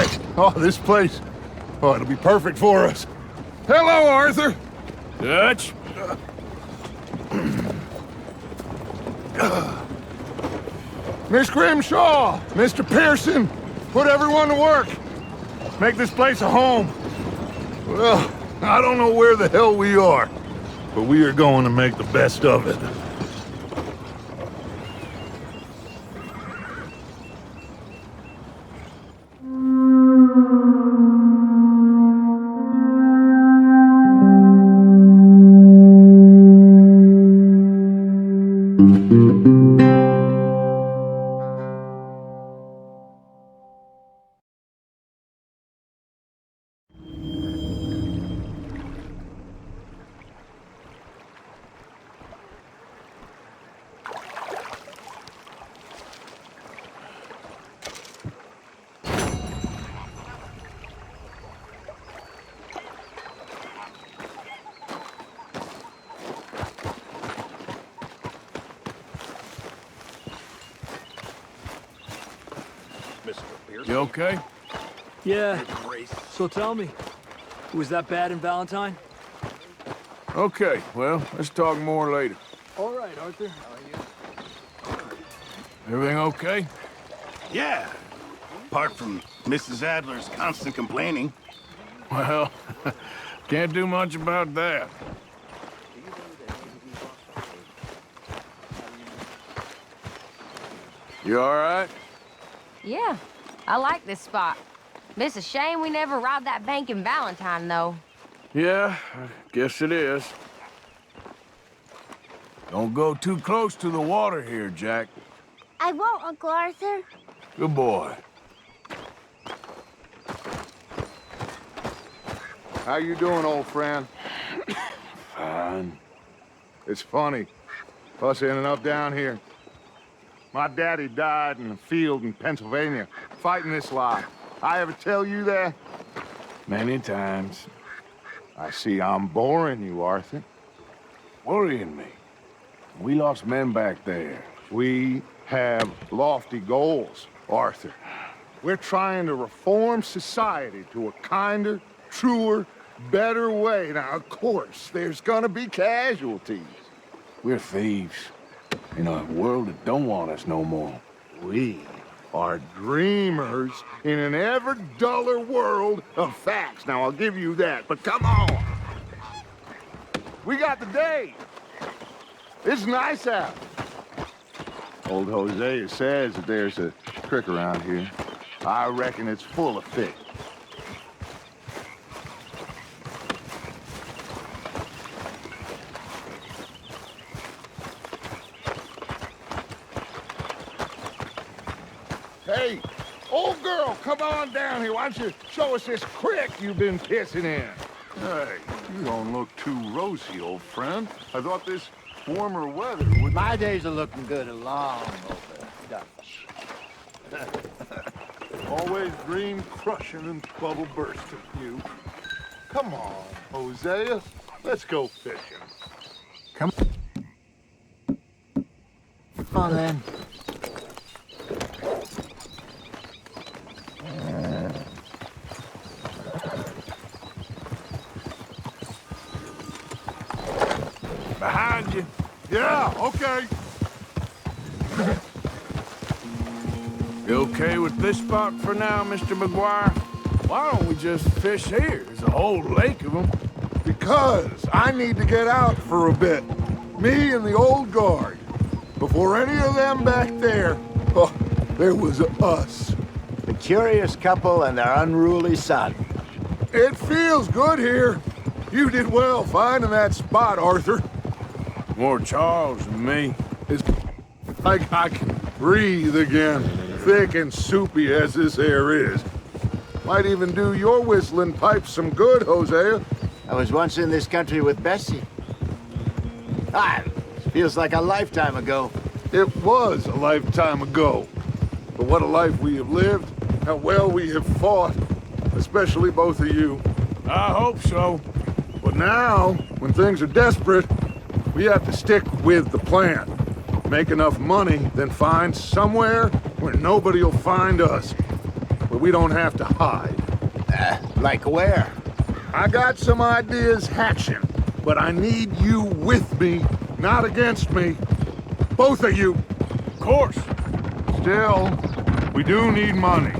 right. Oh, this place. Oh, it'll be perfect for us. Hello, Arthur. Dutch? Miss Grimshaw, Mr. Pearson, put everyone to work. Make this place a home. Well, I don't know where the hell we are, but we are going to make the best of it. You okay? Yeah. So tell me, was that bad in Valentine? Okay, well, let's talk more later. All right, Arthur. How are you? Everything okay? Yeah. Apart from Mrs. Adler's constant complaining. Well, can't do much about that. You all right? Yeah, I like this spot. It's a shame we never robbed that bank in Valentine, though. Yeah, I guess it is. Don't go too close to the water here, Jack. I won't, Uncle Arthur. Good boy. How you doing, old friend? Fine. It's funny, us ending up down here. My daddy died in a field in Pennsylvania, fighting this lot. I ever tell you that? Many times. I see I'm boring you, Arthur. Worrying me. We lost men back there. We have lofty goals, Arthur. We're trying to reform society to a kinder, truer, better way. Now, of course, there's gonna be casualties. We're thieves. In a world that don't want us no more. We are dreamers in an ever duller world of facts. Now, I'll give you that, but come on. We got the day. It's nice out. Old Hosea says that there's a creek around here. I reckon it's full of fish. Hey, old girl, come on down here. Why don't you show us this creek you've been pissing in? Hey, you don't look too rosy, old friend. I thought this warmer weather would... My days are looking good along over Dutch. Always dream crushing and bubble bursting, you. Come on, Hosea. Let's go fishing. Come on, then. Behind you. Yeah, okay. You okay with this spot for now, Mr. McGuire? Why don't we just fish here? There's a whole lake of them. Because I need to get out for a bit. Me and the old guard. Before any of them back there, oh, there was us. The curious couple and their unruly son. It feels good here. You did well finding that spot, Arthur. More Charles than me. It's like I can breathe again, thick and soupy as this air is. Might even do your whistling pipes some good, Hosea. I was once in this country with Bessie. Feels like a lifetime ago. It was a lifetime ago. But what a life we have lived, how well we have fought, especially both of you. I hope so. But now, when things are desperate, we have to stick with the plan. Make enough money, then find somewhere where nobody will find us. but we don't have to hide. Like where? I got some ideas hatching, but I need you with me, not against me. Both of you. Of course. Still, we do need money.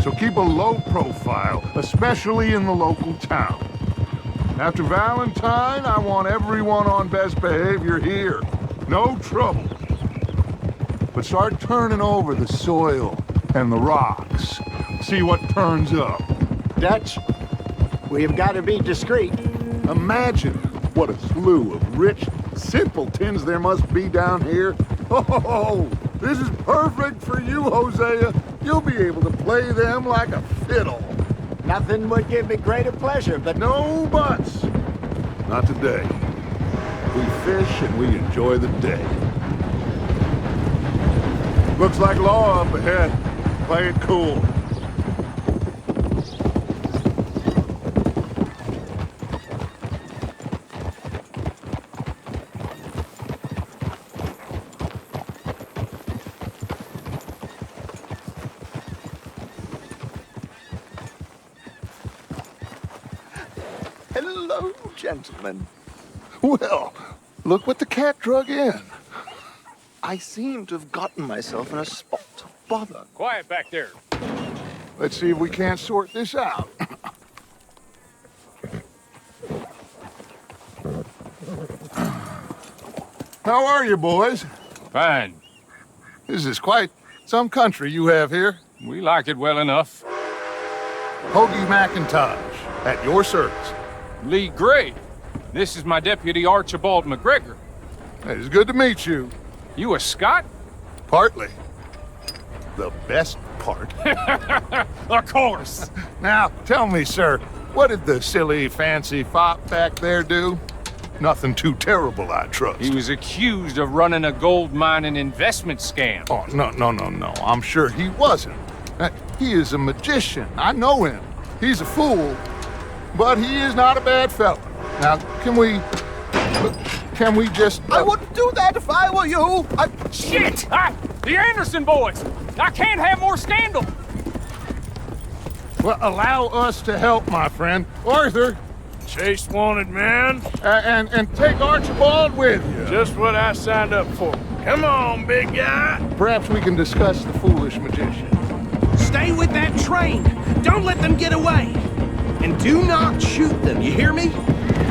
So keep a low profile, especially in the local town. After Valentine, I want everyone on best behavior here. No trouble. But start turning over the soil and the rocks. See what turns up. Dutch, we've got to be discreet. Imagine what a slew of rich simpletons there must be down here. Oh, this is perfect for you, Hosea. You'll be able to play them like a fiddle. Nothing would give me greater pleasure, but No buts. Not today. We fish and we enjoy the day. Looks like law up ahead. Play it cool. hello, gentlemen. Well, look what the cat drug in. I seem to have gotten myself in a spot of bother. Quiet back there. Let's see if we can't sort this out. How are you, boys? Fine. This is quite some country you have here. We like it well enough. Hoagie McIntosh, at your service. Lee Gray. This is my deputy Archibald McGregor. It's good to meet you. You a Scot? Partly. The best part. Of course. Now, tell me, sir, what did the silly, fancy fop back there do? Nothing too terrible, I trust. He was accused of running a gold mining investment scam. Oh, no. I'm sure he wasn't. He is a magician. I know him. He's a fool, but he is not a bad fella. Now, can we just... I wouldn't do that if I were you. Shit! The Anderson boys! I can't have more scandal! Well, allow us to help, my friend. Arthur, Chase wanted man. and take Archibald with you. Just what I signed up for. Come on, big guy. Perhaps we can discuss the foolish magician. Stay with that train. Don't let them get away. And do not shoot them, you hear me?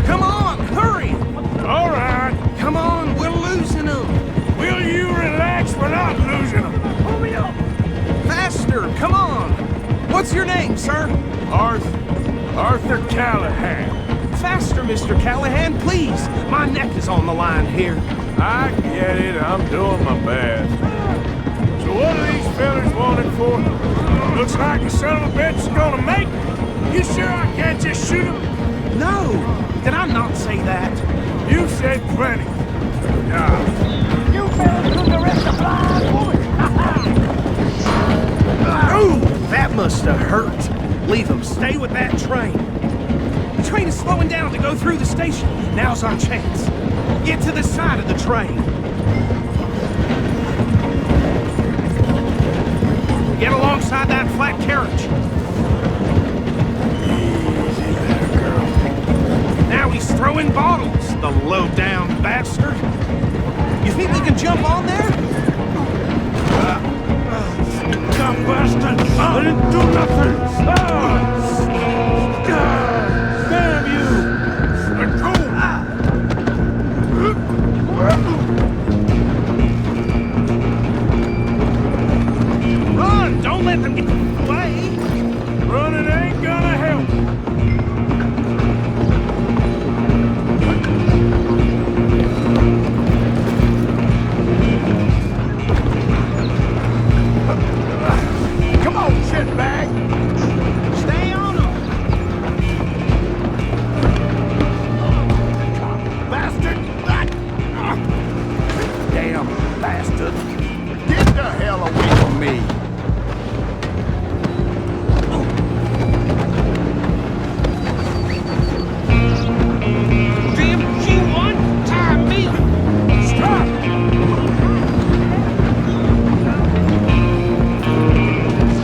Come on, hurry! All right. Come on, we're losing them. Will you relax? We're not losing them. Pull me up! Faster, come on! What's your name, sir? Arthur Callahan. Faster, Mr. Callahan, please. My neck is on the line here. I get it. I'm doing my best. So what are these fellas wanted for? Looks like the son of a bitch is gonna make it. You sure I can't just shoot him? No, did I not say that? You said plenty. Yeah. You fellas took the rest of blind Oh, that must have hurt. Leave them. Stay with that train. The train is slowing down to go through the station. Now's our chance. Get to the side of the train. Get alongside that flat carriage. Easy there, girl. Now he's throwing bottles, the low-down bastard. You think we can jump on there? Dumb bastard! I didn't do nothing! Damn you! Let go! Run! Don't let them get away! Running ain't gonna help! Come on, shitbag! Stay on them! Bastard! Damn bastard! Get the hell away from me! Didn't you untie me? Stop!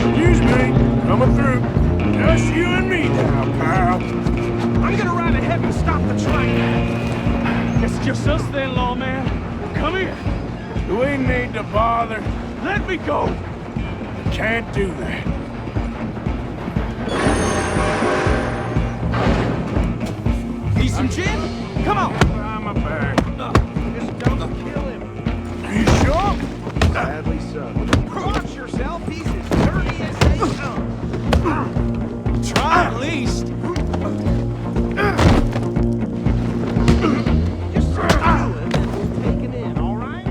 Excuse me. ain't need to bother. Let me go. Can't do that. Need some gin? Come on. Behind my back. Just don't kill him. You sure? Sadly so. Watch yourself. He's as dirty as they come. Try at least. Just start doing, and then we'll take him in, all right?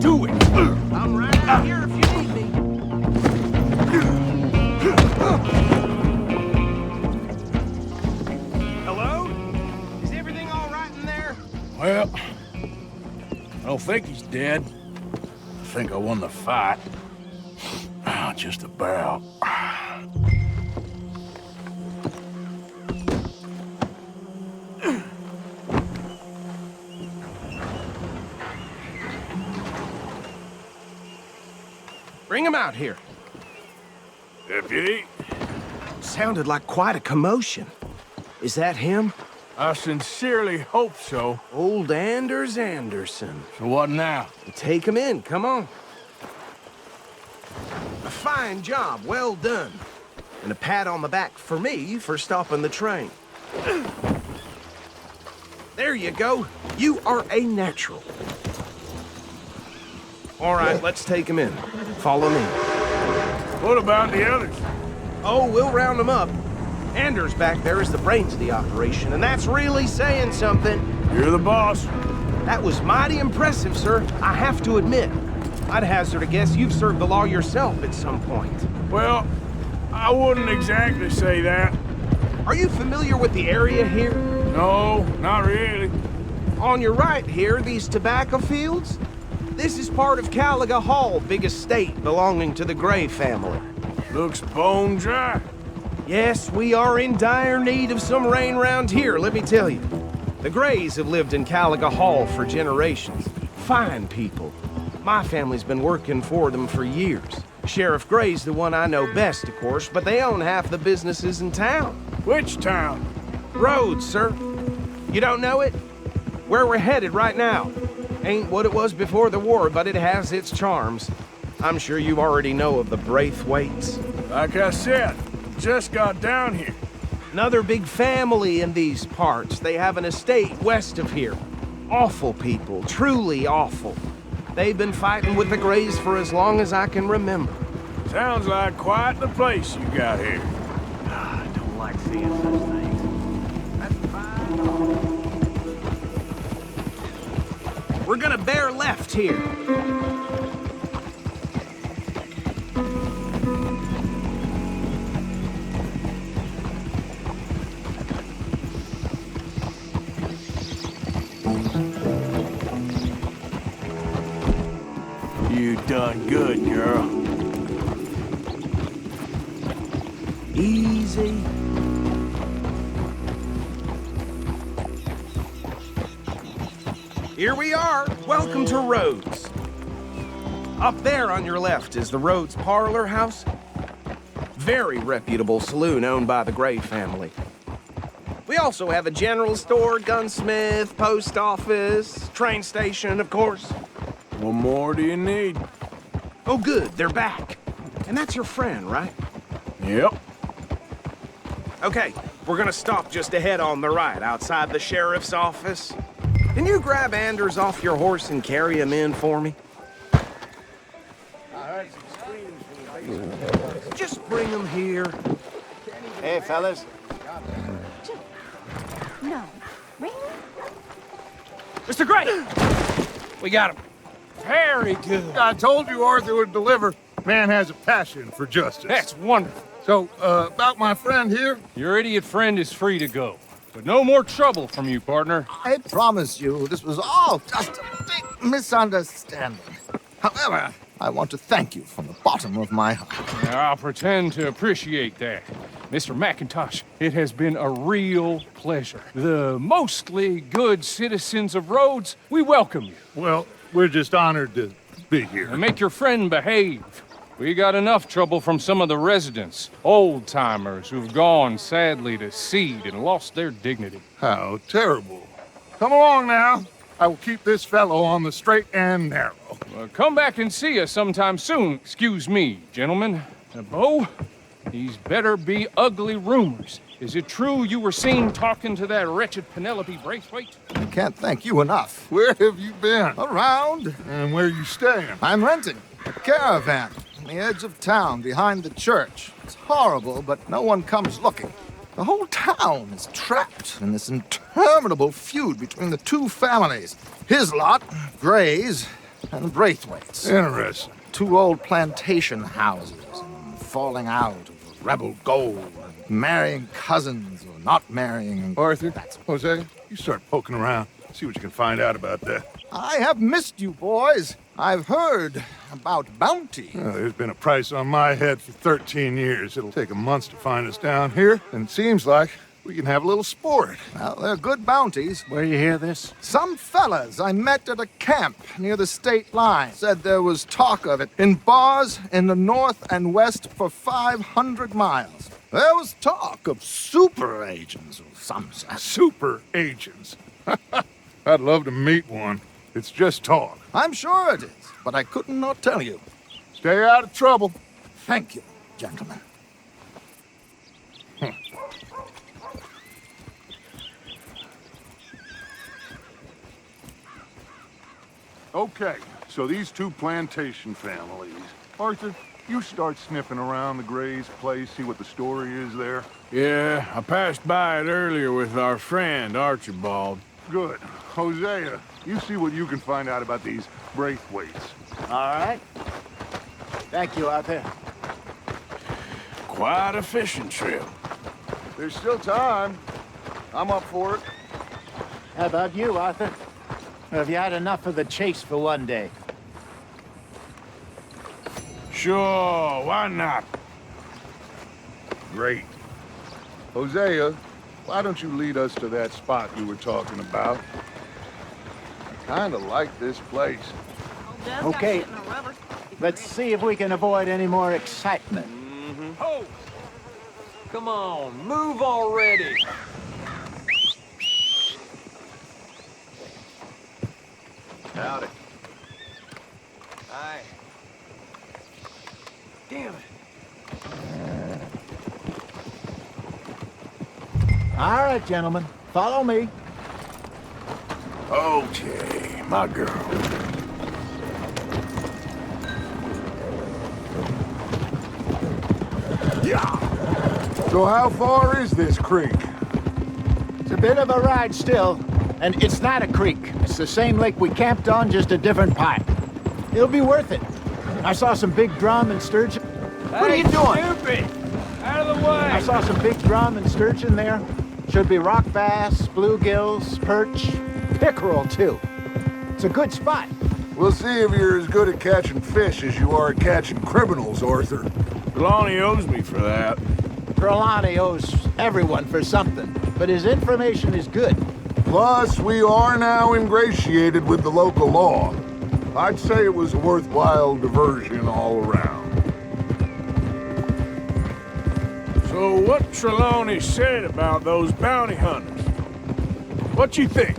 Do it. I'm right out here if you need me. Hello? Is everything all right in there? Well, I don't think he's dead. I think I won the fight. Just about. Bring him out here. Deputy, Sounded like quite a commotion. Is that him? I sincerely hope so. Old Anders Anderson. So what now? Take him in, come on. A fine job, well done. And a pat on the back for me for stopping the train. There you go. You are a natural. All right, let's take him in. Follow me. What about the others? Oh, we'll round them up. Anders back there is the brains of the operation, and that's really saying something. You're the boss. That was mighty impressive, sir. I have to admit. I'd hazard a guess you've served the law yourself at some point. Well, I wouldn't exactly say that. Are you familiar with the area here? No, not really. On your right here, these tobacco fields? This is part of Caliga Hall, big estate belonging to the Gray family. Looks bone dry. Yes, we are in dire need of some rain round here, let me tell you. The Grays have lived in Caliga Hall for generations. Fine people. My family's been working for them for years. Sheriff Gray's the one I know best, of course, but they own half the businesses in town. Which town? Rhodes, sir. You don't know it? Where we're headed right now. Ain't what it was before the war, but it has its charms. I'm sure you already know of the Braithwaites. Like I said, just got down here. Another big family in these parts. They have an estate west of here. Awful people, truly awful. They've been fighting with the Grays for as long as I can remember. Sounds like quite the place you got here. I don't like seeing such things. That's fine. We're gonna bear left here. You done good, girl. Easy. Here we are. Welcome to Rhodes. Up there on your left is the Rhodes Parlor House. Very reputable saloon owned by the Gray family. We also have a general store, gunsmith, post office, train station, of course. What more do you need? Oh, good, they're back. And that's your friend, right? Yep. Okay, we're gonna stop just ahead on the right, outside the sheriff's office. Can you grab Anders off your horse and carry him in for me? Just bring him here. Hey, fellas. No. Really? Mr. Gray! We got him. Very good. I told you Arthur would deliver. Man has a passion for justice. That's wonderful. So, about my friend here? Your idiot friend is free to go. But no more trouble from you, partner. I promise you this was all just a big misunderstanding. However, I want to thank you from the bottom of my heart. I'll pretend to appreciate that. Mr. McIntosh, it has been a real pleasure. The mostly good citizens of Rhodes, we welcome you. Well, we're just honored to be here. And make your friend behave. We got enough trouble from some of the residents, old-timers who've gone, sadly, to seed and lost their dignity. How terrible. Come along now. I will keep this fellow on the straight and narrow. Come back and see us sometime soon. Excuse me, gentlemen. Bo, these better be ugly rumors. Is it true you were seen talking to that wretched Penelope Braithwaite? I can't thank you enough. Where have you been? Around. And where you staying? I'm renting a caravan on the edge of town behind the church. It's horrible, but no one comes looking. The whole town is trapped in this interminable feud between the two families. His lot, Gray's, and Braithwaite's. Interesting. Two old plantation houses, and falling out of rebel gold, and marrying cousins or not marrying. Arthur, Hosea, you start poking around. See what you can find out about that. I have missed you, boys. I've heard about bounty. There's been a price on my head for 13 years. It'll take a month to find us down here, and it seems like we can have a little sport. Well, they're good bounties. Where you hear this? Some fellas I met at a camp near the state line said there was talk of it in bars in the north and west for 500 miles. There was talk of super agents of some sort. Super agents. I'd love to meet one. It's just talk. I'm sure it is, but I couldn't not tell you. Stay out of trouble. Thank you, gentlemen. Okay, so these two plantation families. Arthur, you start sniffing around the Gray's place, see what the story is there. Yeah, I passed by it earlier with our friend, Archibald. Good. Hosea, you see what you can find out about these Braithwaites. All right. Thank you, Arthur. Quite a fishing trip. There's still time. I'm up for it. How about you, Arthur? Or have you had enough of the chase for one day? Sure, why not? Great. Hosea, why don't you lead us to that spot you were talking about? I kinda like this place. Okay. Let's see if we can avoid any more excitement. Ho! Come on, move already! Howdy. Aye. Damn it. All right, gentlemen. Follow me. Okay, my girl. So how far is this creek? It's a bit of a ride still, and it's not a creek. It's the same lake we camped on, just a different pipe. It'll be worth it. I saw some big drum and sturgeon. What are you doing? Stupid! Out of the way! I saw some big drum and sturgeon there. Should be rock bass, bluegills, perch, pickerel too. It's a good spot. We'll see if you're as good at catching fish as you are at catching criminals, Arthur. Trelawney owes me for that. Trelawney owes everyone for something, but his information is good. Plus, we are now ingratiated with the local law. I'd say it was a worthwhile diversion all around. So what Trelawney said about those bounty hunters? What you think?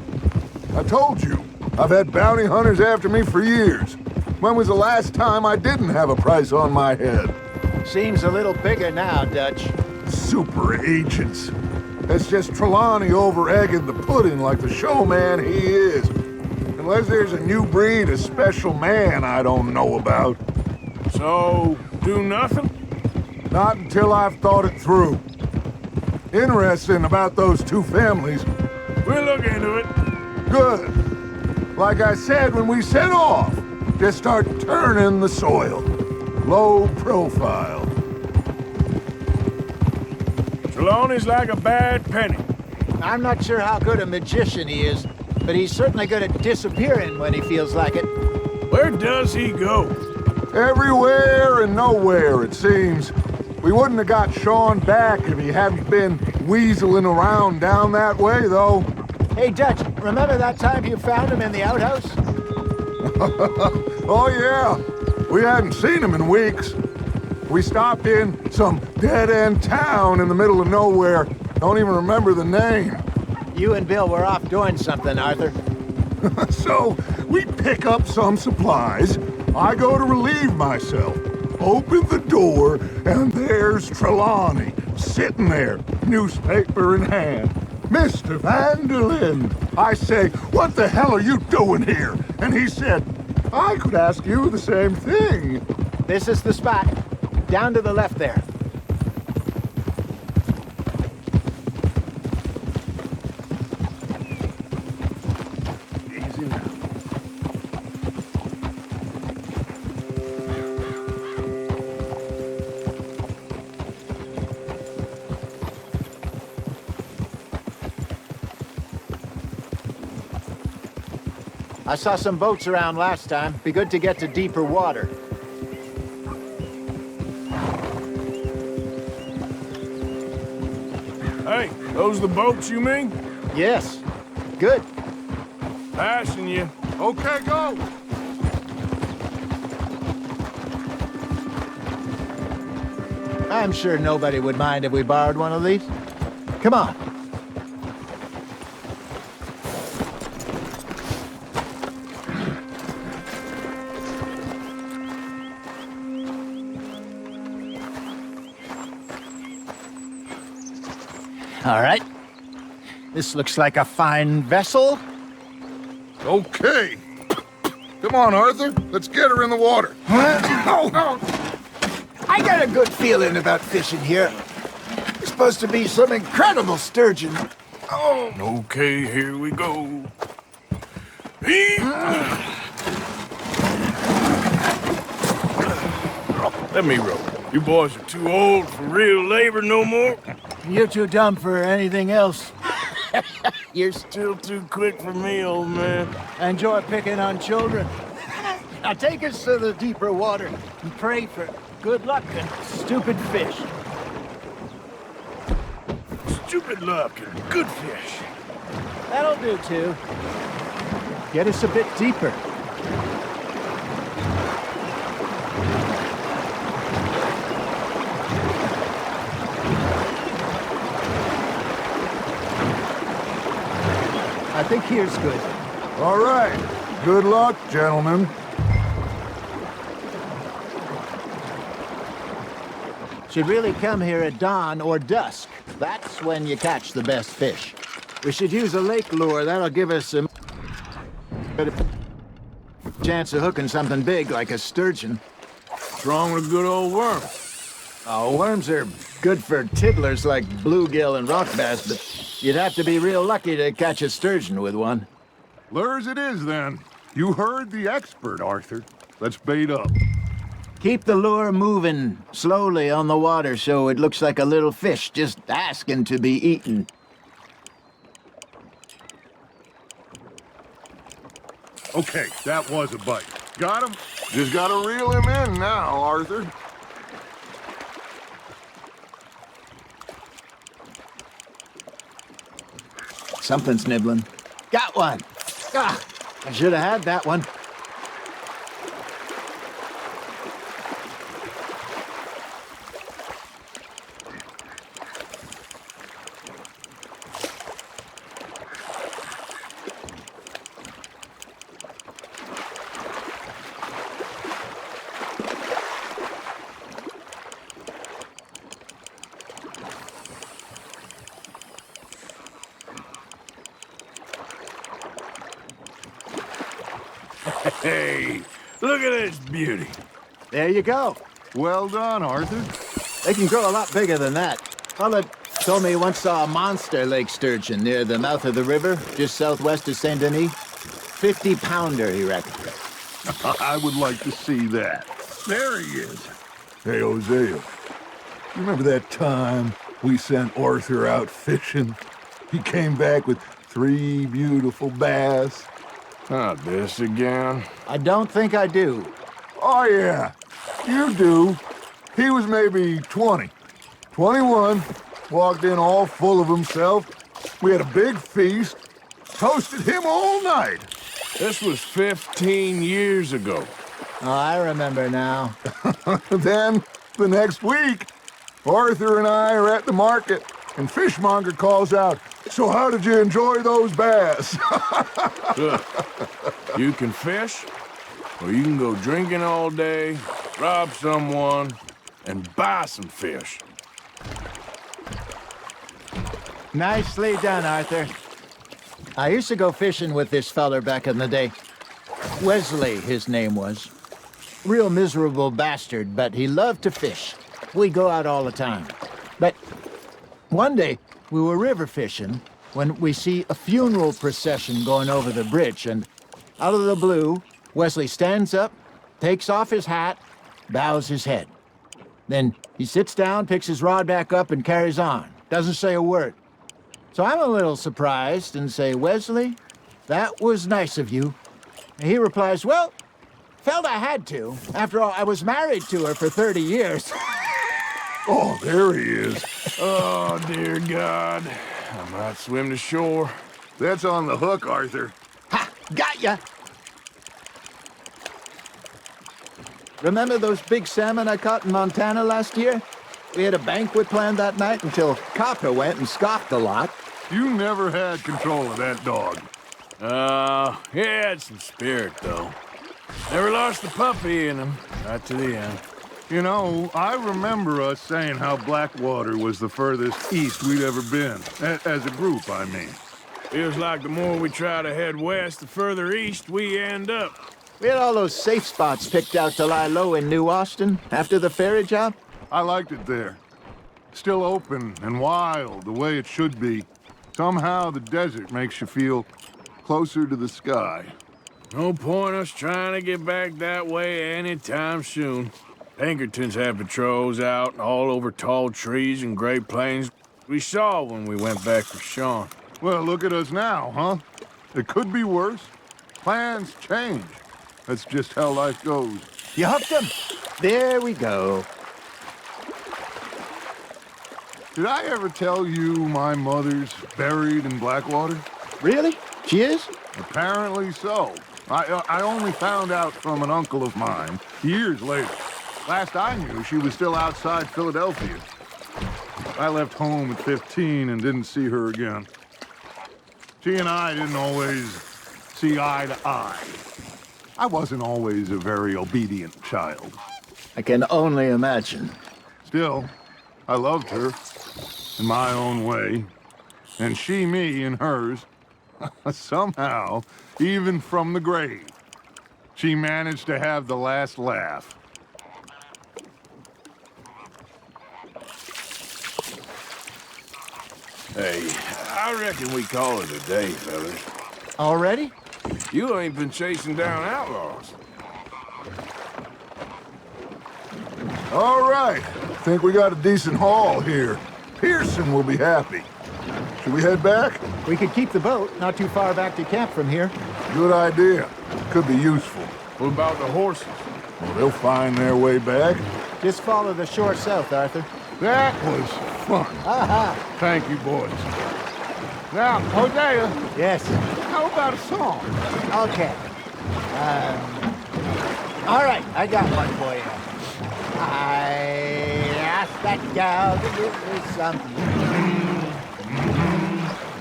I told you, I've had bounty hunters after me for years. When was the last time I didn't have a price on my head? Seems a little bigger now, Dutch. Super agents. That's just Trelawney over-egging the pudding like the showman he is. Unless there's a new breed of special man I don't know about. So, do nothing? Not until I've thought it through. Interesting about those two families. We'll look into it. Good. Like I said when we set off, just start turning the soil. Low profile. Trelawney's like a bad penny. I'm not sure how good a magician he is, but he's certainly good at disappearing when he feels like it. Where does he go? Everywhere and nowhere, it seems. We wouldn't have got Sean back if he hadn't been weaseling around down that way, though. Hey, Dutch, remember that time you found him in the outhouse? Oh, yeah. We hadn't seen him in weeks. We stopped in some dead-end town in the middle of nowhere. Don't even remember the name. You and Bill were off doing something, Arthur. So, we pick up some supplies. I go to relieve myself. Open the door, and there's Trelawney, sitting there, newspaper in hand. Mr. Vanderlyn. I say, what the hell are you doing here? And he said, I could ask you the same thing. This is the spot. Down to the left there. Easy now. I saw some boats around last time. Be good to get to deeper water. Hey, those the boats you mean? Yes. Good. Passing you. Okay, go. I'm sure nobody would mind if we borrowed one of these. Come on. All right. This looks like a fine vessel. Okay. Come on, Arthur. Let's get her in the water. I got a good feeling about fishing here. It's supposed to be some incredible sturgeon. Oh. Okay, here we go. Let me row. You boys are too old for real labor no more. You're too dumb for anything else. You're still too quick for me, old man. Enjoy picking on children. Now take us to the deeper water and pray for good luck and stupid fish. Stupid luck and good fish. That'll do, too. Get us a bit deeper. I think here's good. All right. Good luck, gentlemen. Should really come here at dawn or dusk. That's when you catch the best fish. We should use a lake lure. That'll give us a chance of hooking something big like a sturgeon. What's wrong with a good old worm? Oh, worms are good for tiddlers like bluegill and rock bass, but you'd have to be real lucky to catch a sturgeon with one. Lures it is, then. You heard the expert, Arthur. Let's bait up. Keep the lure moving slowly on the water so it looks like a little fish just asking to be eaten. Okay, that was a bite. Got him? Just gotta reel him in now, Arthur. Something's nibbling. Got one! Ah, I should have had that one. Hey, look at this beauty. There you go. Well done, Arthur. They can grow a lot bigger than that. Fella told me he once saw a monster lake sturgeon near the mouth of the river, just southwest of Saint Denis. 50-pounder, he reckoned. I would like to see that. There he is. Hey, Hosea. You remember that time we sent Arthur out fishing? He came back with 3 beautiful bass. Not this again. I don't think I do. Oh, yeah. You do. He was maybe 20. 21. Walked in all full of himself. We had a big feast. Toasted him all night. This was 15 years ago. Oh, I remember now. Then The next week, Arthur and I are at the market, and Fishmonger calls out, "So how did you enjoy those bass?" Look, you can fish, or you can go drinking all day, rob someone, and buy some fish. Nicely done, Arthur. I used to go fishing with this feller back in the day. Wesley, his name was. Real miserable bastard, but he loved to fish. We go out all the time. But one day, we were river fishing when we see a funeral procession going over the bridge, and out of the blue, Wesley stands up, takes off his hat, bows his head. Then he sits down, picks his rod back up, and carries on. Doesn't say a word. So I'm a little surprised and say, "Wesley, that was nice of you." And he replies, "Well, felt I had to. After all, I was married to her for 30 years. Oh, there he is. Oh, dear God. I might swim to shore. That's on the hook, Arthur. Ha! Got ya! Remember those big salmon I caught in Montana last year? We had a banquet planned that night until Copper went and scoffed a lot. You never had control of that dog. He had some spirit, though. Never lost the puppy in him, right to the end. You know, I remember us saying how Blackwater was the furthest east we'd ever been. As a group, I mean. Feels like the more we try to head west, the further east we end up. We had all those safe spots picked out to lie low in New Austin after the ferry job. I liked it there. Still open and wild, the way it should be. Somehow the desert makes you feel closer to the sky. No point us trying to get back that way anytime soon. Pinkertons have patrols out all over tall trees and Great Plains. We saw when we went back with Sean. Well, look at us now, huh? It could be worse. Plans change. That's just how life goes. You hooked him? There we go. Did I ever tell you my mother's buried in Blackwater? Really? She is? Apparently so. I only found out from an uncle of mine years later. Last I knew, she was still outside Philadelphia. I left home at 15 and didn't see her again. She and I didn't always see eye to eye. I wasn't always a very obedient child. I can only imagine. Still, I loved her in my own way, and she me in hers. Somehow, even from the grave, she managed to have the last laugh. Hey, I reckon we call it a day, fellas. Already? You ain't been chasing down outlaws. All right, think we got a decent haul here. Pearson will be happy. Should we head back? We could keep the boat not too far back to camp from here. Good idea. Could be useful. What about the horses? Well, they'll find their way back. Just follow the shore south, Arthur. That was fun. Aha! Thank you, boys. Now, Hosea, Yes. how about a song? Okay. All right, I got one for you. I asked that gal to give me something.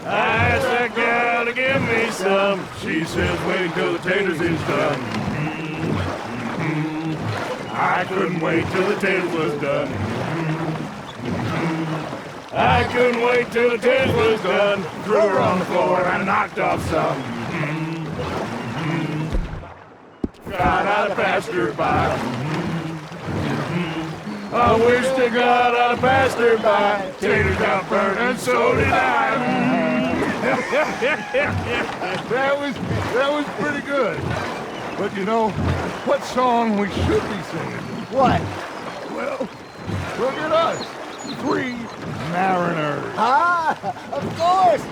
I asked that gal to give me some. She says, wait till the taters is done. I couldn't wait till the taters was done. I couldn't wait till the taters was done. Threw her on the floor and knocked off some. Got out of passerby. I wish to God I'd have passed her by. Taters got burned and so did I. That was pretty good. But you know, what song we should be singing? What? Well, look at us. 3 mariners. Ah, of course.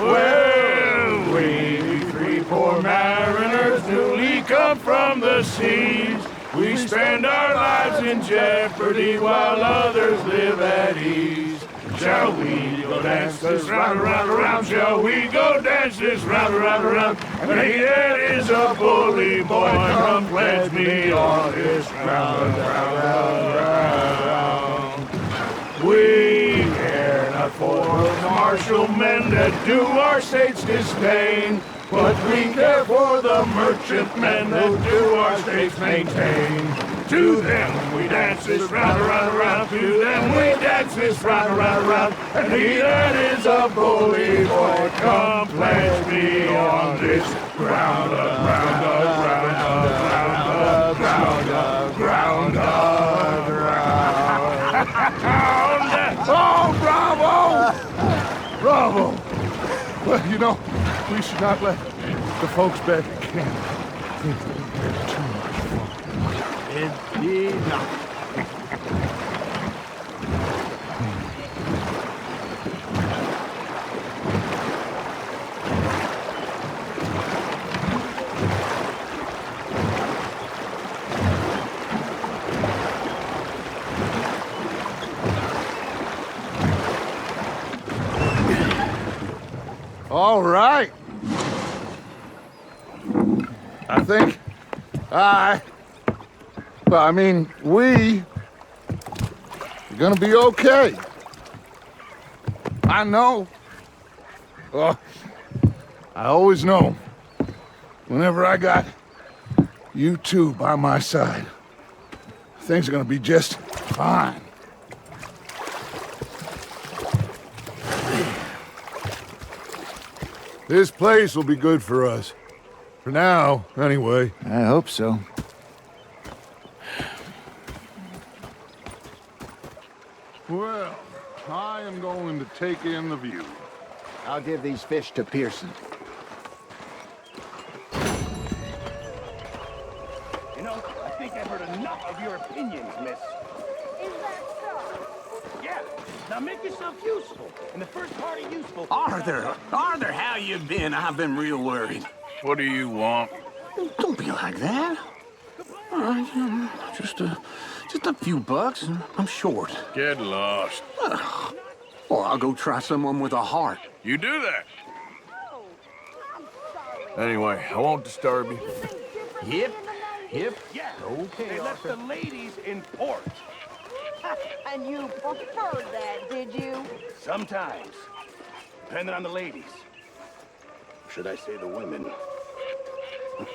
Well, we 3 poor mariners newly come from the seas. We spend our lives in jeopardy while others live at ease. shall we go dance this round, around, around? Shall we go dance this round, around, around? And he that is a bully boy, come pledge me on this round, round, round, round. We care not for the martial men that do our state's disdain, but we care for the merchantmen that do our states maintain. To them we dance this round, around, around. To them we dance this round, around, around. And he that is a bully boy, come pledge me on this ground up, ground up, ground up, ground up, ground up, ground up. Oh, bravo! Bravo! Well, you know, we should not let the folks back at camp think that we had too much fun. Indeed not. All right. I think we are gonna be okay. I know. Well, I always know whenever I got you two by my side, things are gonna be just fine. This place will be good for us. For now, anyway. I hope so. Well, I am going to take in the view. I'll give these fish to Pearson. You know, I think I've heard enough of your opinions, miss. Is that so? Yeah, now make yourself useful. And the first part of useful... Arthur, how you been? I've been real worried. What do you want? Don't be like that. All right, just a few bucks, and I'm short. Get lost. Well, I'll go try someone with a heart. You do that. Anyway, I won't disturb you. Yep. Yeah, Okay, they left the ladies in port. And you preferred that, did you? Sometimes. Depending on the ladies. Should I say the women?